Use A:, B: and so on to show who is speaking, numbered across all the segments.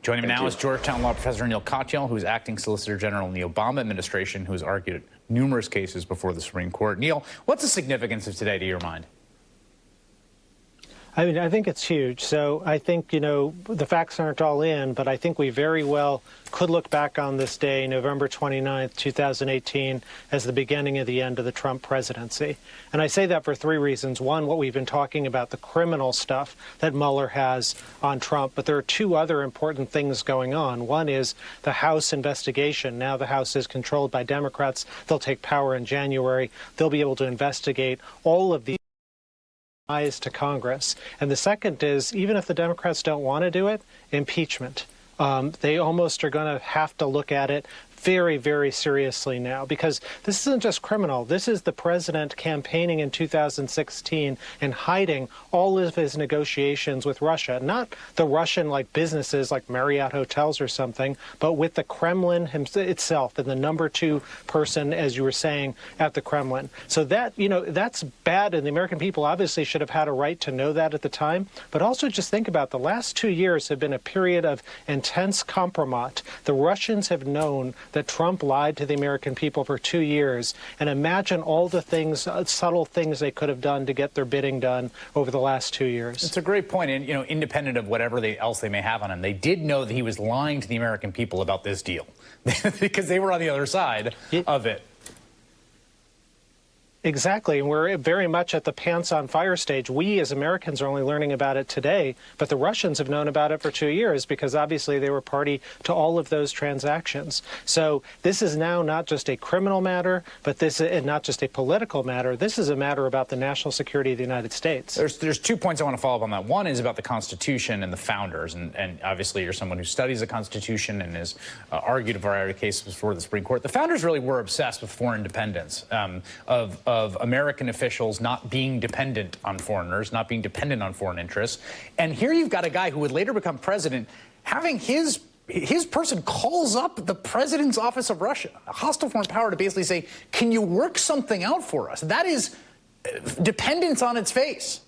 A: Joining me now is Georgetown law professor Neil Katyal, who's acting Solicitor General in the Obama administration, who has argued numerous cases before the Supreme Court. Neil, what's the significance of today to your mind?
B: I mean, I think it's huge. So I think, the facts aren't all in, but I think we very well could look back on this day, November 29th, 2018, as the beginning of the end of the Trump presidency. And I say that for three reasons. One, what we've been talking about, the criminal stuff that Mueller has on Trump. But there are two other important things going on. One is the House investigation. Now the House is controlled by Democrats. They'll take power in January. They'll be able to investigate all of these ties to Congress. And the second is, even if the Democrats don't want to do it, impeachment. They almost are going to have to look at it very, very seriously now, because this isn't just criminal. This is the president campaigning in 2016 and hiding all of his negotiations with Russia, not the Russian businesses like Marriott hotels or something, but with the Kremlin itself and the number two person, as you were saying, at the Kremlin. So that, that's bad, and the American people obviously should have had a right to know that at the time. But also just think about the last 2 years have been a period of intense compromise. The Russians have known that Trump lied to the American people for 2 years, and imagine all the things, subtle things they could have done to get their bidding done over the last 2 years.
A: It's a great point, and independent of whatever else they may have on him, they did know that he was lying to the American people about this deal because they were on the other side of it.
B: Exactly, and we're very much at the pants on fire stage. We as Americans are only learning about it today, but the Russians have known about it for 2 years because obviously they were party to all of those transactions. So this is now not just a criminal matter, but this is not just a political matter. This is a matter about the national security of the United States.
A: There's 2 points I want to follow up on that. One is about the Constitution and the founders, and obviously you're someone who studies the Constitution and has argued a variety of cases before the Supreme Court. The founders really were obsessed with foreign independence, of American officials not being dependent on foreigners, not being dependent on foreign interests. And here you've got a guy who would later become president having his person calls up the president's office of Russia, a hostile foreign power, to basically say, can you work something out for us? That is dependence on its face.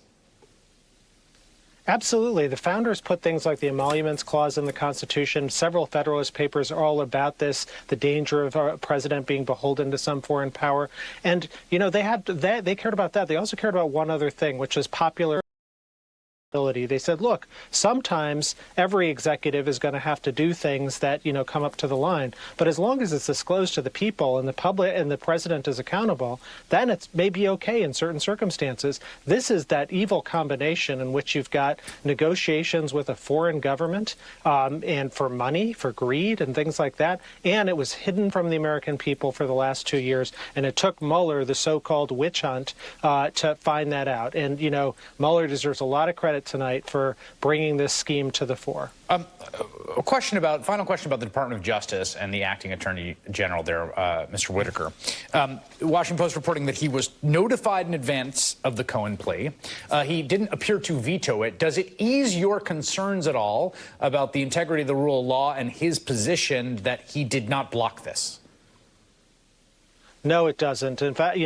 B: Absolutely. The founders put things like the Emoluments Clause in the Constitution. Several Federalist Papers are all about this, the danger of a president being beholden to some foreign power. And, they cared about that. They also cared about one other thing, which is popular. They said, look, sometimes every executive is going to have to do things that, come up to the line. But as long as it's disclosed to the people and the public and the president is accountable, then it's maybe okay in certain circumstances. This is that evil combination in which you've got negotiations with a foreign government and for money, for greed and things like that. And it was hidden from the American people for the last 2 years. And it took Mueller, the so-called witch hunt, to find that out. And, Mueller deserves a lot of credit tonight for bringing this scheme to the fore.
A: Final question about the Department of Justice and the acting Attorney General there, Mr. Whitaker. Washington Post reporting that he was notified in advance of the Cohen plea. He didn't appear to veto it. Does it ease your concerns at all about the integrity of the rule of law and his position that he did not block this?
B: No, it doesn't. In fact,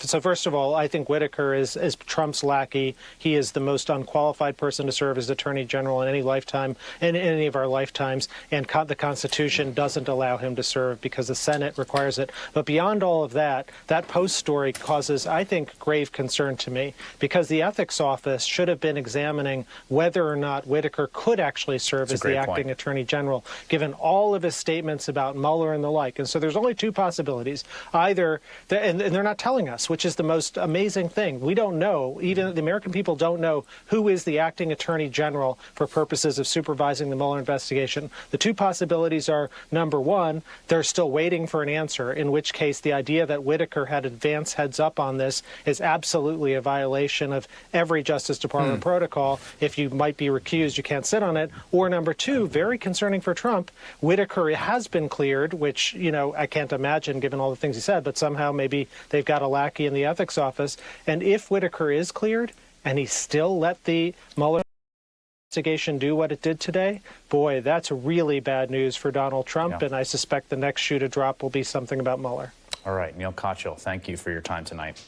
B: so first of all, I think Whitaker is Trump's lackey. He is the most unqualified person to serve as Attorney General in any lifetime, in any of our lifetimes, and the Constitution doesn't allow him to serve because the Senate requires it. But beyond all of that, that Post story causes, I think, grave concern to me, because the Ethics Office should have been examining whether or not Whitaker could actually serve as the acting Attorney General, given all of his statements about Mueller and the like. And so there's only 2 possibilities. Either, and they're not telling us, which is the most amazing thing. We don't know, even the American people don't know who is the acting Attorney General for purposes of supervising the Mueller investigation. The 2 possibilities are, number one, they're still waiting for an answer, in which case the idea that Whitaker had advance heads up on this is absolutely a violation of every Justice Department protocol. If you might be recused, you can't sit on it. Or number 2, very concerning for Trump, Whitaker has been cleared, which, I can't imagine given all the things he said, but somehow maybe they've got a lackey in the Ethics Office. And if Whitaker is cleared and he still let the Mueller investigation do what it did today, boy, that's really bad news for Donald Trump. Yeah. And I suspect the next shoe to drop will be something about Mueller.
A: All right, Neil Katyal, thank you for your time tonight.